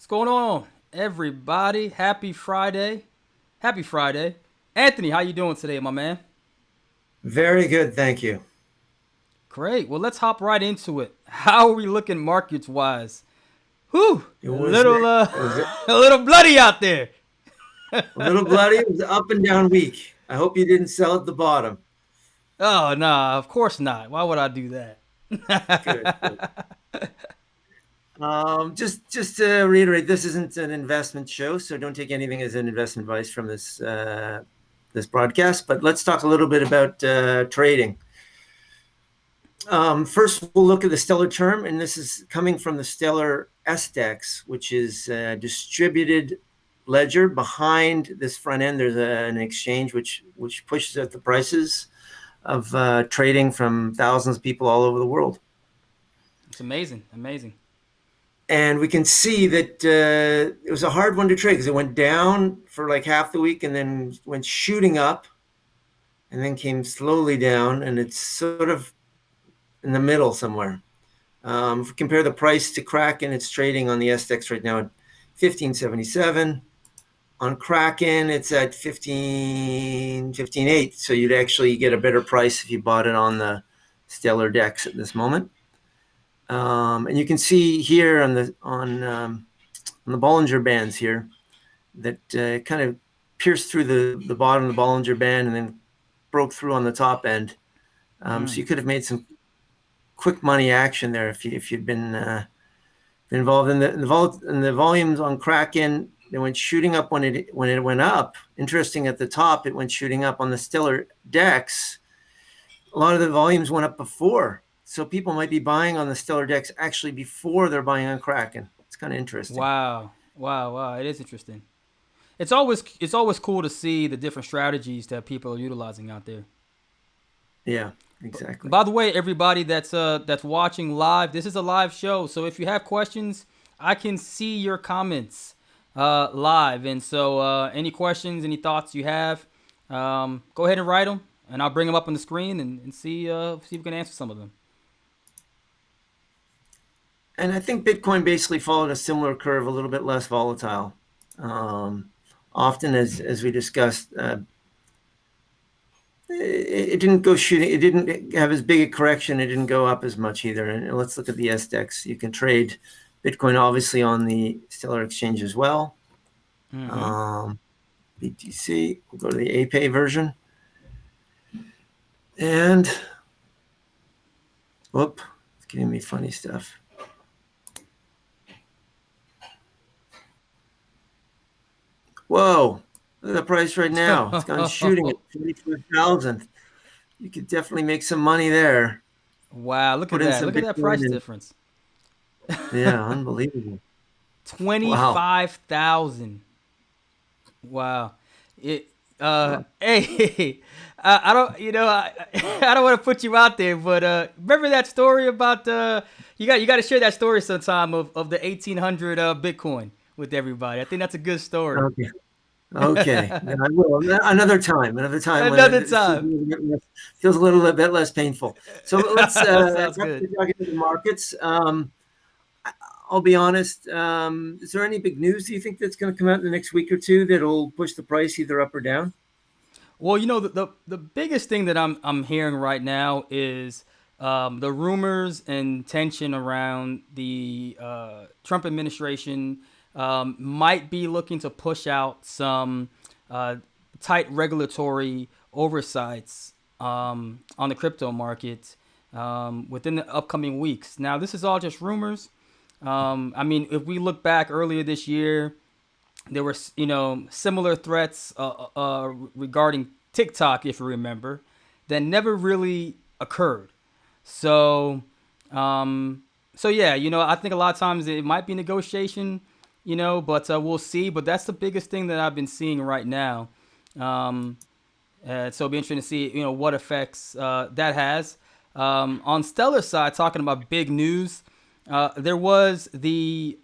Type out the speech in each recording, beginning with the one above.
What's going on, everybody? Happy Friday. Happy Friday. Anthony, how you doing today, my man? Very good, thank you. Great. Well, let's hop right into it. How are we looking markets wise? Whew, It a was little it was a a little bloody out there. little bloody. It was an up and down week. I hope you didn't sell at the bottom. Oh, nah, of course not. Why would I do that? Good, good. Just to reiterate, this isn't an investment show, so don't take anything as an investment advice from this broadcast. But let's talk a little bit about trading. First, we'll look at the Stellar term, and this is coming from the Stellar Dex, which is a distributed ledger. Behind this front end, there's an exchange which pushes out the prices of trading from thousands of people all over the world. It's amazing. Amazing. And we can see that it was a hard one to trade because it went down for like half the week and then went shooting up and then came slowly down. And it's sort of in the middle somewhere. If we compare the price to Kraken, it's trading on the SDEX right now at 1577. On Kraken, it's at 15.8. So you'd actually get a better price if you bought it on the Stellar Dex at this moment. And you can see here on the Bollinger Bands here that kind of pierced through the bottom of the Bollinger Band and then broke through on the top end. So you could have made some quick money action there if you'd been involved in the volumes on Kraken. They went shooting up when it went up. Interesting, at the top, it went shooting up. On the Stellar Dex, a lot of the volumes went up before. So people might be buying on the Stellar Dex actually before they're buying on Kraken. It's kind of interesting. Wow. Wow. Wow. It is interesting. It's always cool to see the different strategies that people are utilizing out there. Yeah, exactly. By the way, everybody that's watching live, this is a live show. So if you have questions, I can see your comments live. And so any questions, any thoughts you have, go ahead and write them, and I'll bring them up on the screen and see if we can answer some of them. And I think Bitcoin basically followed a similar curve, a little bit less volatile. Often, as we discussed, it didn't go shooting. It didn't have as big a correction. It didn't go up as much either. And let's look at the SDEX. You can trade Bitcoin obviously on the Stellar Exchange as well. Mm-hmm. BTC. We'll go to the APay version. And whoop, it's giving me funny stuff. Whoa, look at the price right now. It's gone shooting at 24,000. You could definitely make some money there. Wow, look at Put in that. some Look at that Bitcoin price and difference. yeah, unbelievable. Wow. 25,000. Wow. It Wow. hey, I don't I don't want to put you out there, but remember that story about you got to share that story sometime of the 1800 Bitcoin with everybody. I think that's a good story. Okay. Okay. Yeah, I will. Another time. Another time when Another it time. feels a little bit less painful. So let's Sounds good. after talking to the markets. I'll be honest. Is there any big news do you think that's going to come out in the next week or two that'll push the price either up or down? Well, the biggest thing that I'm hearing right now is the rumors and tension around the Trump administration might be looking to push out some tight regulatory oversights on the crypto market within the upcoming weeks. Now, this is all just rumors. I mean, if we look back earlier this year, there were similar threats regarding TikTok, if you remember, that never really occurred. So, so yeah, I think a lot of times it might be negotiation, but we'll see. But that's the biggest thing that I've been seeing right now. So it'll be interesting to see, what effects that has. On Stellar side, talking about big news, there was the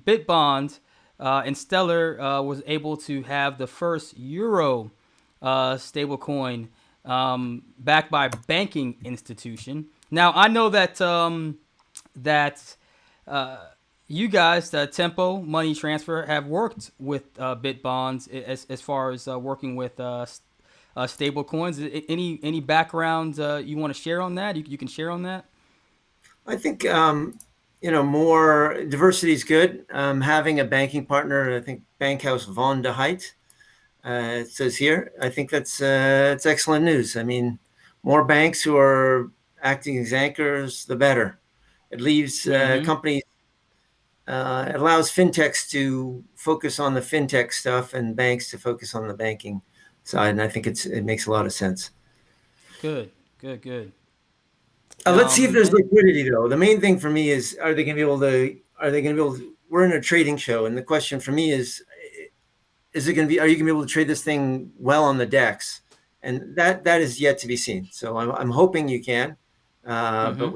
Bit Bond, and Stellar was able to have the first Euro stablecoin backed by a banking institution. Now I know that that you guys, Tempo Money Transfer, have worked with Bitbonds as far as working with stable coins. Any background you want to share on that? You can share on that. I think more diversity is good. Having a banking partner, I think Bankhouse Von de Heit, it says here. I think it's excellent news. I mean, more banks who are acting as anchors, the better. It leaves Mm-hmm. companies. It allows fintechs to focus on the fintech stuff and banks to focus on the banking side, and I think it makes a lot of sense. Good. Good. Good. Let's see if there's And liquidity though. The main thing for me is, are they going to be able to? Are they going to be able to? We're in a trading show, and the question for me is it going to be? Are you going to be able to trade this thing well on the DEX? And that is yet to be seen. So I'm hoping you can, mm-hmm. but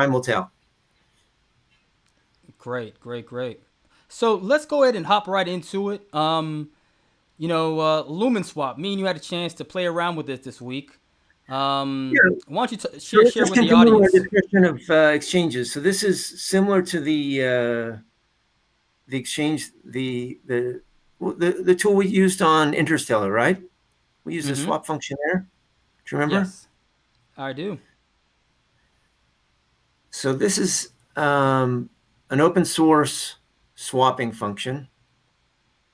time will tell. Great. Great. Great. So let's go ahead and hop right into it. Lumenswap. Me and you had a chance to play around with it this week. Yeah. Why don't you So let's share just with the continue our audience? discussion of exchanges. So this is similar to the exchange, the tool we used on Interstellar, right? We used a Mm-hmm. swap function there. Do you remember? Yes, I do. So this is an open source swapping function,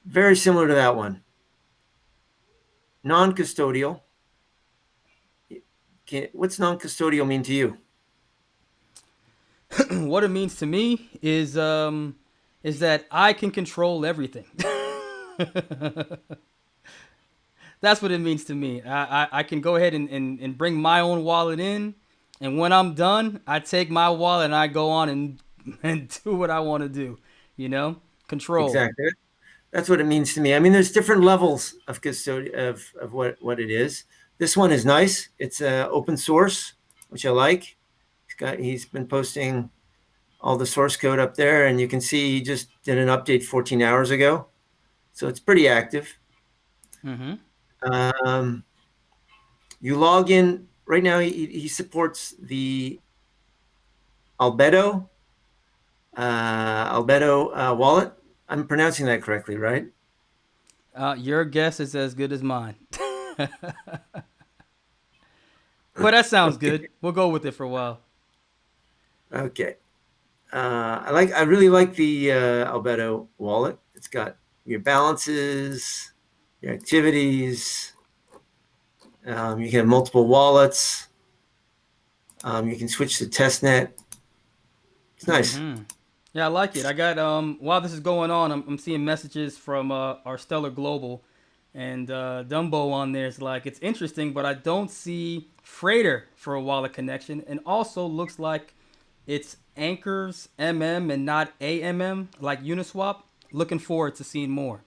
very similar to that one. Non-custodial. What's non-custodial mean to you? What it means to me is that I can control everything. That's what it means to me. I can go ahead and bring my own wallet in, and when I'm done, I take my wallet and I go on and and do what I want to do. You know, control. Exactly. That's what it means to me. I mean, there's different levels of custodial of what it is. This one is nice. It's open source, which I like. He's been posting all the source code up there, and you can see he just did an update 14 hours ago, so it's pretty active. Mm-hmm. Um, you log in right now. He supports the Albedo Albedo wallet. I'm pronouncing that correctly, right? Your guess is as good as mine. But that sounds Okay. good. We'll go with it for a while. Okay. I really like the Albedo wallet. It's got your balances, your activities. You can have multiple wallets. You can switch to testnet. It's nice. Mm-hmm. Yeah, I like it. I got while this is going on, I'm seeing messages from our Stellar Global, and Dumbo on there is like it's interesting, but I don't see Freighter for a wallet connection, and also looks like it's Anchors MM and not AMM like Uniswap. Looking forward to seeing more.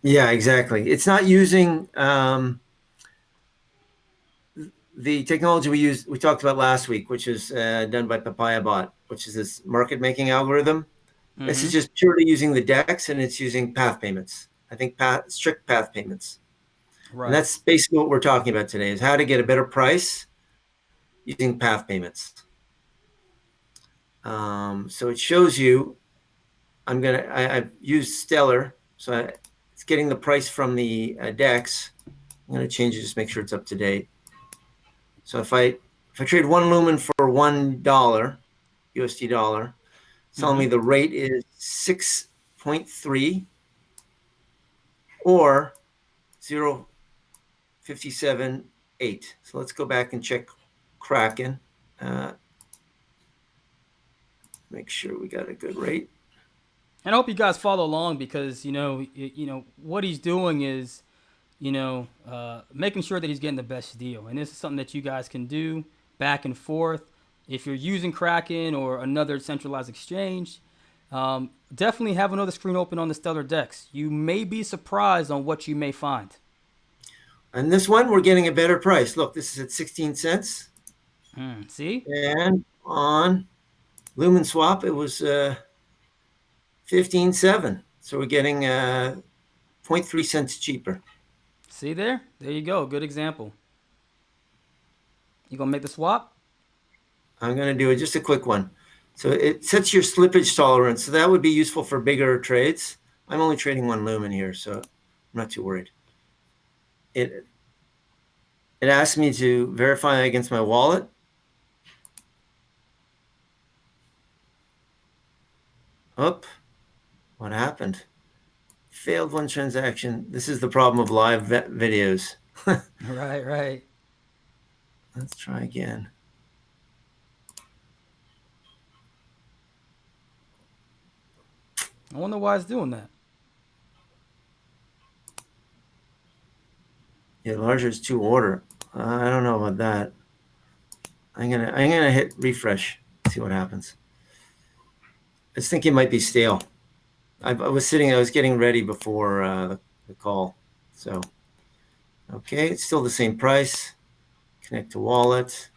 Yeah, exactly. It's not using the technology we talked about last week, which is done by PapayaBot, which is this market making algorithm. This Mm-hmm. is just purely using the DEX, and it's using PathPayments. I think strict PathPayments, and Right. that's basically what we're talking about today: is how to get a better price using PathPayments. So it shows you. I've used Stellar, so it's getting the price from the DEX. I'm gonna change it, just make sure it's up to date. So if I trade one lumen for $1 USD dollar, it's telling Mm-hmm. me the rate is 6.3 or 0.578. So let's go back and check Kraken. Uh, make sure we got a good rate. And I hope you guys follow along because what he's doing is making sure that he's getting the best deal. And this is something that you guys can do back and forth. If you're using Kraken or another centralized exchange, definitely have another screen open on the Stellar Dex. You may be surprised on what you may find. And this one, we're getting a better price. Look, this is at 16 cents. See? And on Lumenswap, it was 15.7. So we're getting zero point 0.3 cents cheaper. See there? There you go. Good example. You gonna make the swap? I'm going to do it just a quick one. So it sets your slippage tolerance. So that would be useful for bigger trades. I'm only trading one lumen here, so I'm not too worried. It asked me to verify against my wallet. Oh, what happened? Failed one transaction. This is the problem of live videos. Right, right. Let's try again. I wonder why it's doing that. Yeah, larger is two order. I don't know about that. I'm gonna hit refresh. See what happens. I was thinking it might be stale. I was getting ready before the call. So, okay, it's still the same price. Connect to wallet.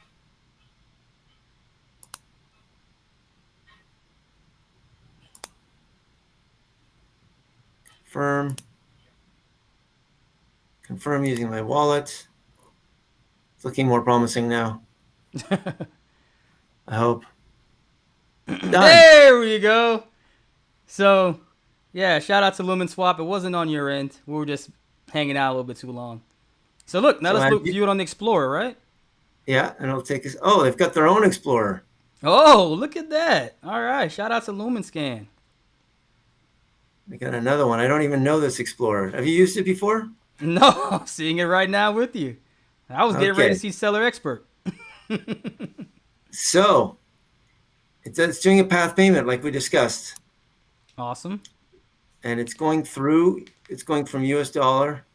Confirm. Confirm using my wallet. It's looking more promising now. I hope. Done. There we go. So, yeah, shout out to Lumenswap. It wasn't on your end. We were just hanging out a little bit too long. So look, now So let's look view it on the Explorer, right? yeah, and it'll take us. Oh, they've got their own Explorer. Oh, look at that. All right, shout out to Lumenscan. They got another one. I don't even know this Explorer. Have you used it before? No, I'm seeing it right now with you. I was getting ready to Okay. see Stellar Expert. So it's doing a path payment like we discussed, Awesome. and it's going through. It's going from US dollar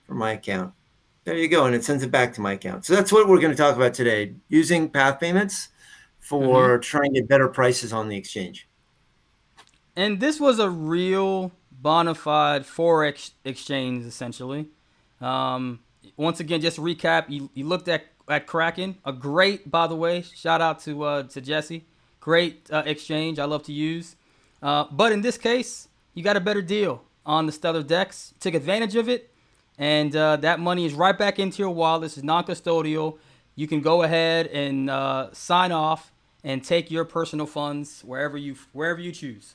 from my account. There you go, and it sends it back to my account. So that's what we're going to talk about today: using path payments Mm-hmm. for trying to get better prices on the exchange. And this was a real bona fide forex exchange, essentially. Um, Once again, just to recap, you looked at Kraken, a great, by the way. Shout out to Jesse, great exchange. I love to use. But in this case, you got a better deal on the Stellar Dex. Took advantage of it, and that money is right back into your wallet. This is non-custodial. You can go ahead and sign off and take your personal funds wherever you choose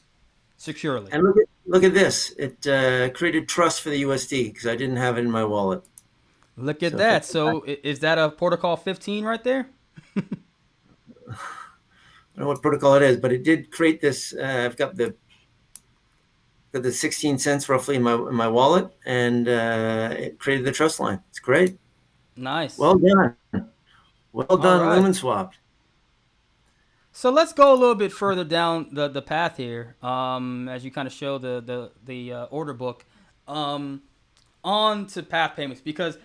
securely. And look at this. It created trust for the USD because I didn't have it in my wallet. Look at So if I that. go back, So is that a protocol 15 right there? I don't know what protocol it is, but it did create this. I've got the 16 cents roughly in my wallet, and it created the trust line. It's great. Nice. Well done. Well All done, right. Lumenswap. So let's go a little bit further down the path here, as you kind of show the order book, on to path payments, because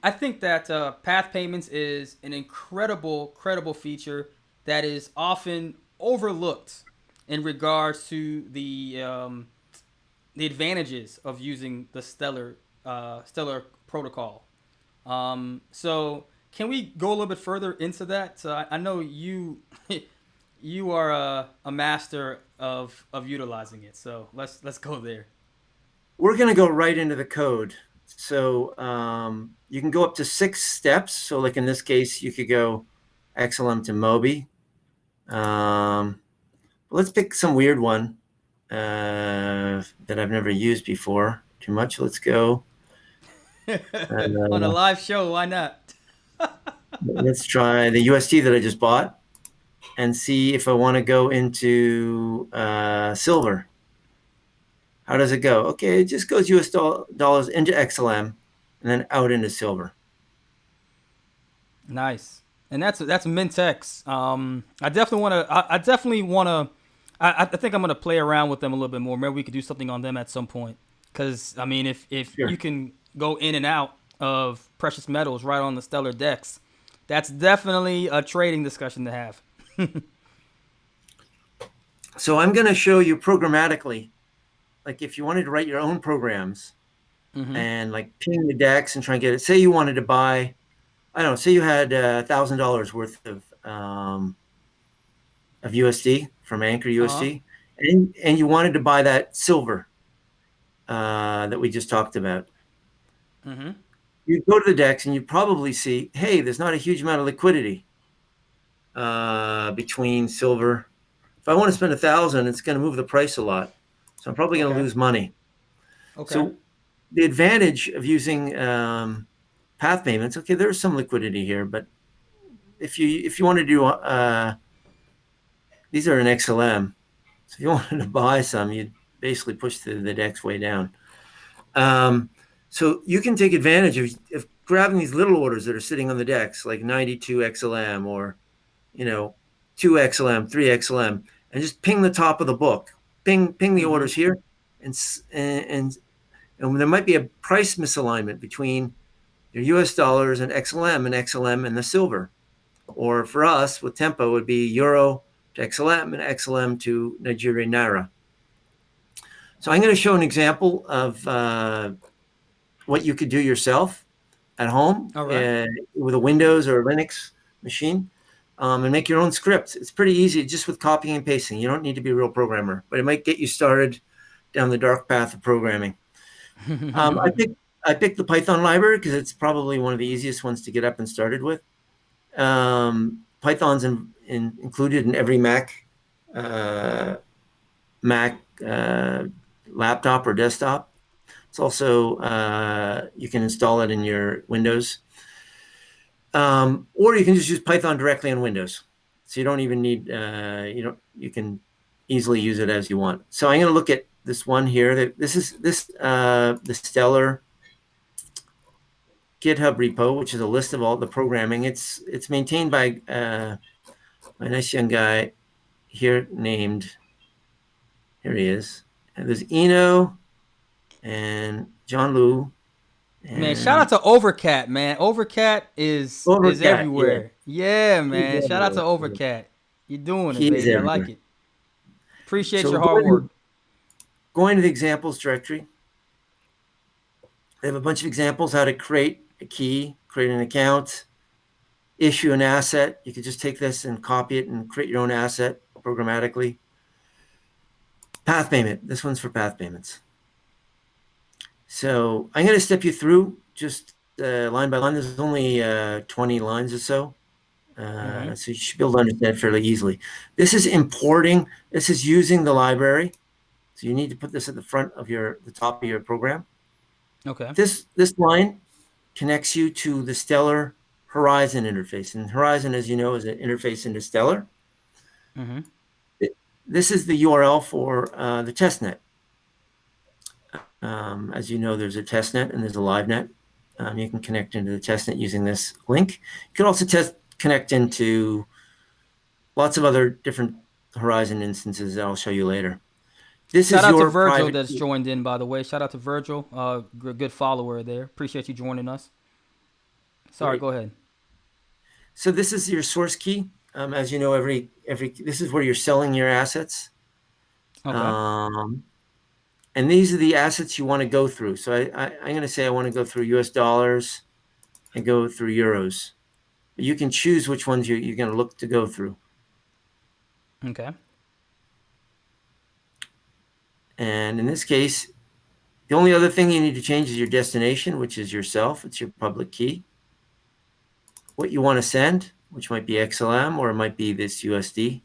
I think that path payments is an credible feature that is often overlooked in regards to the advantages of using the Stellar protocol. So can we go a little bit further into that? I know you you are a master of utilizing it. So let's go there. We're going to go right into the code. So you can go up to 6 steps. So like in this case, you could go XLM to Mobi. Let's pick some weird one that I've never used before. Too much. Let's go. On a Uh, live show, why not? let's try the USD that I just bought and see if I want to go into silver. How does it go? Okay, it just goes US dollars into XLM and then out into silver. Nice. And that's Mintex. I definitely want to. I definitely want to. I think I'm gonna play around with them a little bit more. Maybe we could do something on them at some point. Because I mean, if Sure. you can go in and out of precious metals right on the Stellar Dex, that's definitely a trading discussion to have. So I'm going to show you programmatically, like if you wanted to write your own programs Mm-hmm. and like ping the DEX and try and get it. Say you wanted to buy, I don't know, say you had $1,000 worth of USD from Anchor Uh huh. USD, and you wanted to buy that silver that we just talked about. Mm-hmm. You'd go to the DEX and you'd probably see, hey, there's not a huge amount of liquidity. between silver. If I want to spend 1,000, it's going to move the price a lot, so I'm probably going to Okay. lose money. Okay. So the advantage of using path payments, okay, there's some liquidity here, but if you want to do these are an XLM, so if you wanted to buy some, you'd basically push the DEX way down. Um, so you can take advantage of grabbing these little orders that are sitting on the DEX, like 92 XLM or 2 XLM, 3 XLM, and just ping the top of the book, ping the Mm-hmm. orders here, and and there might be a price misalignment between your US dollars and XLM and the silver. Or for us with Tempo, it would be Euro to XLM and XLM to Nigerian Naira. So I'm going to show an example of what you could do yourself at home All right. with a Windows or a Linux machine, and make your own script. It's pretty easy just with copying and pasting. You don't need to be a real programmer, but it might get you started down the dark path of programming. Um, I picked I picked the Python library because it's probably one of the easiest ones to get up and started with. Python's included in every uh, Mac laptop or desktop. It's also you can install it in your Windows, or you can just use Python directly on Windows. So you don't even need you can easily use it as you want. So I'm going to look at this one here. This is the Stellar GitHub repo, which is a list of all the programming. It's maintained by a nice young guy here named, here he is. And there's Eno and John Liu Man, shout out and to Overcat, man. Overcat is Overcat. Yeah, everywhere. Yeah, he's man. Shout out to everywhere. Overcat. You doing it, He is baby. I like everywhere. it. Appreciate So your hard work. going to the examples directory, they have a bunch of examples how to create a key, create an account, issue an asset. You could just take this and copy it and create your own asset programmatically. Path payment. This one's for path payments. So I'm going to step you through just line by line. There's only 20 lines or so. Mm-hmm. So you should be able to understand fairly easily. This is importing. This is using the library. So you need to put this at the front of the top of your program. Okay. This line connects you to the Stellar Horizon interface. And Horizon, as you know, is an interface into Stellar. Mm-hmm. This is the URL for the testnet. As you know, there's a testnet and there's a live net. You can connect into the testnet using this link. You can also connect into lots of other different Horizon instances that I'll show you later. This Shout is out to your Virgil private that's key. joined in, by the way. Shout out to Virgil, good follower there. Appreciate you joining us. Sorry, Great. go ahead. So this is your source key. As you know, every this is where you're selling your assets. Okay. Um, and these are the assets you want to go through. So I'm going to say I want to go through US dollars and go through euros. But you can choose which ones you're going to look to go through. Okay. And in this case, the only other thing you need to change is your destination, which is yourself. It's your public key. What you want to send, which might be XLM or it might be this USD.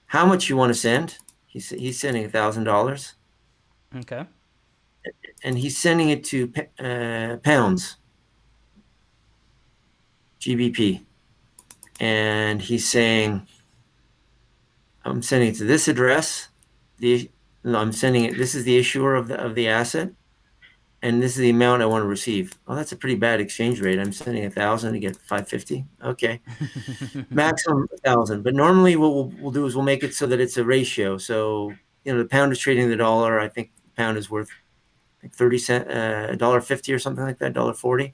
How much you want to send. He's sending $1,000. Okay. And he's sending it to pounds, GBP. And he's saying, I'm sending it to this address. I'm sending it. This is the issuer of the asset, and this is the amount I want to receive. Oh, that's a pretty bad exchange rate. I'm sending 1,000 to get 550. Okay, maximum 1,000. But normally, what we'll do is we'll make it so that it's a ratio. So the pound is trading the dollar. I think the pound is worth like 30 cents, $1.50 or something like that, $1.40.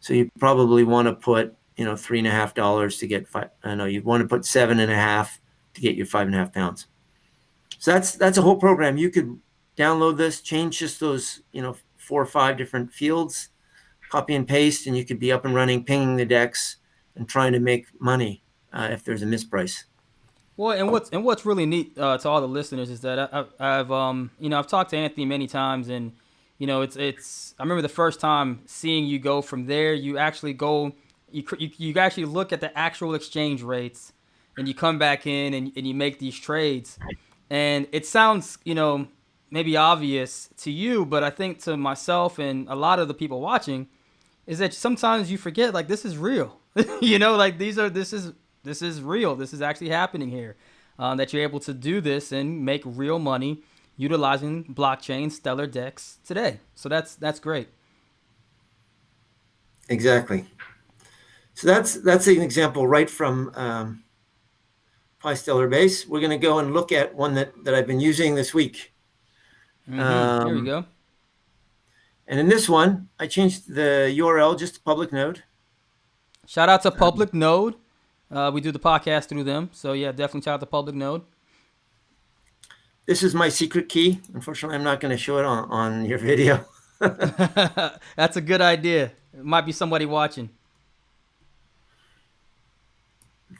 So you probably want to put $3.50 to get five. I know you want to put 7.5 to get your 5.5 pounds. So that's a whole program. You could download this, change just those 4 or 5 different fields, copy and paste, and you could be up and running, pinging the DEX and trying to make money if there's a misprice. Well, and what's really neat to all the listeners is that I've I've talked to Anthony many times, and it's I remember the first time seeing you go from there. You actually go You actually look at the actual exchange rates, and you come back in and you make these trades. And it sounds, maybe obvious to you, but I think to myself and a lot of the people watching is that sometimes you forget like this is real. Like this is real. This is actually happening here. That you're able to do this and make real money utilizing blockchain Stellar Dex today. So that's great. Exactly. So that's an example right from Stellar Base. We're going to go and look at one that I've been using this week. Here we Um, go. and in this one, I changed the URL just to public node. Shout out to Um, Public Node. We do the podcast through them. So yeah, definitely shout out to Public Node. this is my secret key. Unfortunately, I'm not going to show it on your video. That's a good idea. It might be somebody watching.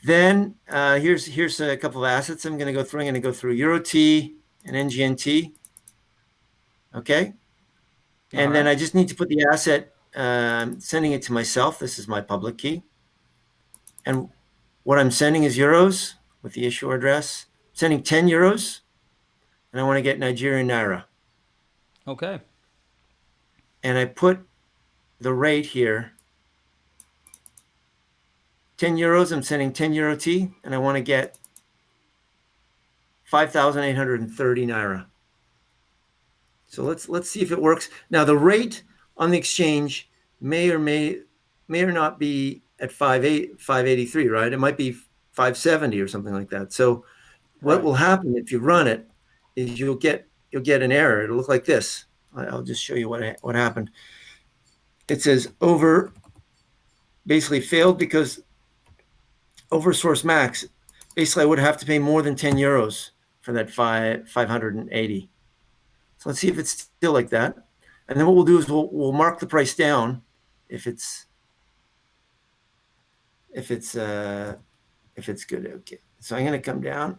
Then here's a couple of assets I'm going to go through. I'm going to go through EuroT and NGNT. Okay. All And then right. I just need to put the asset, sending it to myself. This is my public key. And what I'm sending is euros with the issuer address. I'm sending 10 euros, and I want to get Nigerian naira. Okay. And I put the rate here. 10 euros, I'm sending 10 euro T, and I want to get 5,830 naira. So let's see if it works. Now the rate on the exchange may or not be at 583, right? It might be 570 or something like that. So what Right. will happen if you run it is you'll get an error. It'll look like this. I'll just show you what happened. It says over basically failed because over source max. Basically, I would have to pay more than 10 euros for that 580. So let's see if it's still like that. And then what we'll do is we'll mark the price down if it's if it's uh, if it's good. Okay. So I'm going to come down,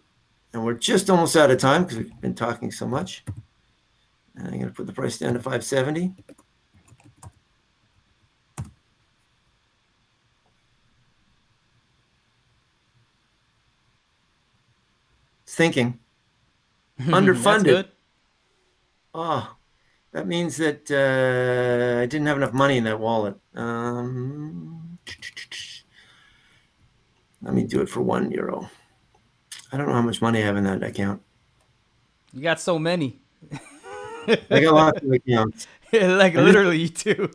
and we're just almost out of time because we've been talking so much. And I'm going to put the price down to 570. It's thinking That's underfunded. good. Oh, that means that I didn't have enough money in that wallet. Let me do it for €1. I don't know how much money I have in that account. You got so many. I got lots of accounts. Like And this, literally you too.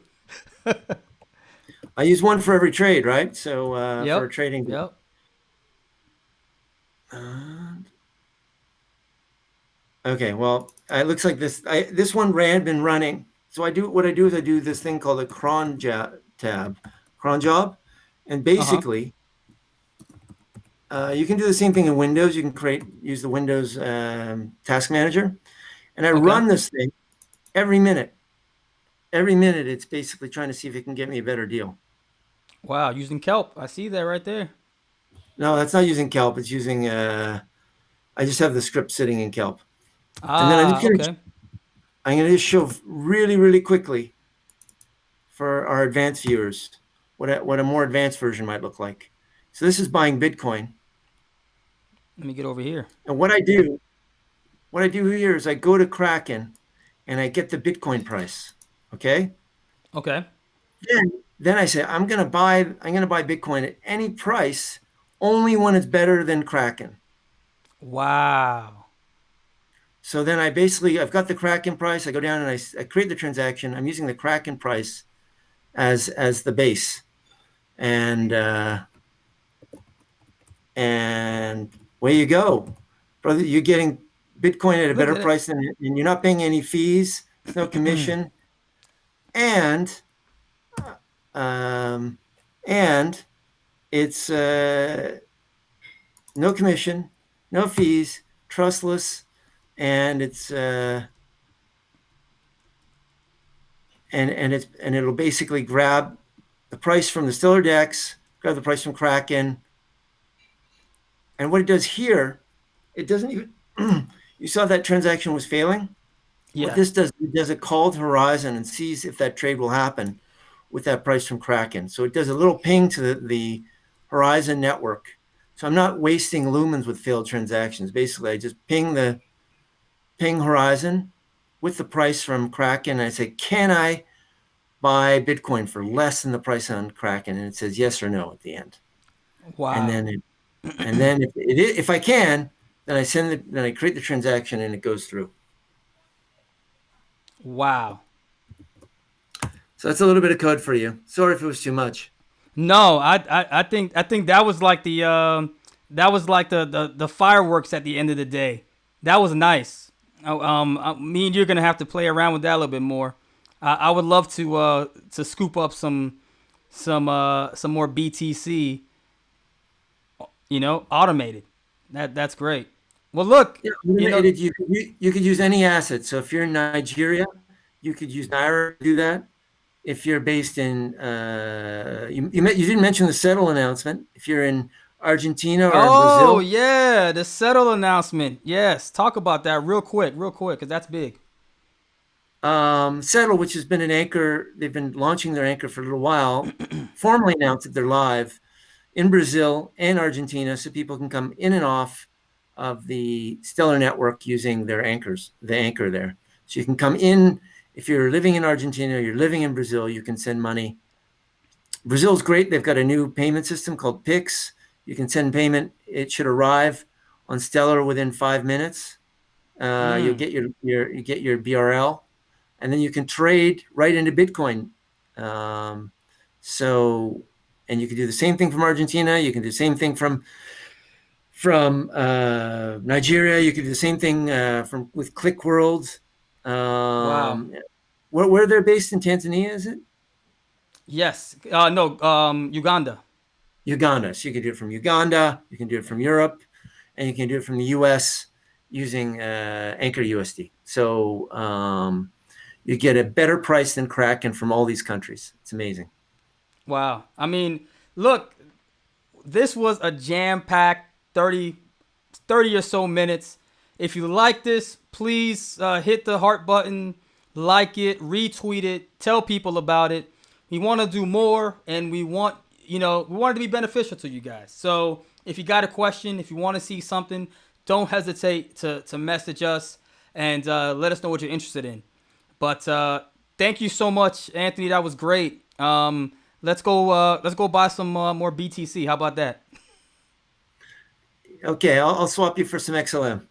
I use one for every trade, right? So for Yep. trading. Yep. Uh, okay, well, it looks like this one been running. So I do this thing called a cron job, and Uh-huh. basically you can do the same thing in Windows. You can use the Windows Task Manager, and I Okay. run this thing every minute. Every minute, it's basically trying to see if it can get me a better deal. Wow, using kelp. I see that right there. No, that's not using Kelp. It's using. I just have the script sitting in Kelp, and then Ah, okay. I'm gonna just show really really quickly for our advanced viewers what a more advanced version might look like. So this is buying Bitcoin, Let me get over here. and what I do here is I go to Kraken, and I get the Bitcoin price. Okay. Okay. Then I say I'm gonna buy Bitcoin at any price, only when it's better than Kraken. Wow. So then I've got the Kraken price. I go down and I create the transaction. I'm using the Kraken price as the base, and and away you go, brother. You're getting Bitcoin at a Look better at it. price and you're not paying any fees. There's no commission, and um, and it's no commission, no fees, trustless, and it's and it'll basically grab the price from the Stellar Dex, grab the price from Kraken, and what it does here, it doesn't even. You saw that transaction was failing. What Yeah. this does, it does a call to Horizon and sees if that trade will happen. with that price from Kraken. So it does a little ping to the Horizon network. So I'm not wasting lumens with failed transactions. Basically, I just ping Horizon with the price from Kraken. And I say, can I buy Bitcoin for less than the price on Kraken? And it says yes or no at the end. And Wow. then if I can, then then I create the transaction and it goes through. Wow. So that's a little bit of code for you. Sorry if it was too much. No, I think that was like the fireworks at the end of the day. That was nice. Me and you're gonna have to play around with that a little bit more. I would love to scoop up some more BTC. Automated. That's great. Well, look, Yeah, you know, automated. You could use any asset. So if you're in Nigeria, you could use Naira to do that. If you're based in, you didn't mention the settle announcement. If you're in Argentina or in oh Brazil, yeah, the settle announcement. Yes, talk about that real quick, because that's big. Settle, which has been an anchor, they've been launching their anchor for a little while, formally announced that they're live in Brazil and Argentina, so people can come in and off of the Stellar network using their anchors, the anchor there. So you can come in if you're living in Argentina, you're living in Brazil, you can send money. Brazil's great. They've got a new payment system called Pix. You can send payment. It should arrive on Stellar within 5 minutes. You'll Mm, get you get your BRL, and then you can trade right into Bitcoin. Um, so, and you can do the same thing from Argentina. You can do the same thing from Nigeria. You can do the same thing from with ClickWorld. wow. Um, where they're based in Tanzania, is it? Yes. No. Uganda. Uganda. So you can do it from Uganda. You can do it from Europe, and you can do it from the U.S. using Anchor USD. So you get a better price than Kraken from all these countries. It's amazing. Wow. I mean, look, this was a jam-packed 30 or so minutes. If you like this, please hit the heart button, like it, retweet it, tell people about it. We want to do more, and we want it to be beneficial to you guys. So if you got a question, if you want to see something, don't hesitate to message us and let us know what you're interested in. But thank you so much, Anthony. That was great. Let's go buy some more BTC. How about that? Okay, I'll swap you for some XLM.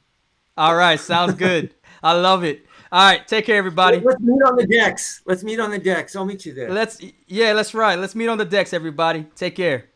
All right, sounds good. I love it. All right, take care, everybody. Let's meet on the decks. Let's meet on the decks. I'll meet you there. Let's yeah, that's right. Let's meet on the decks, everybody. Take care.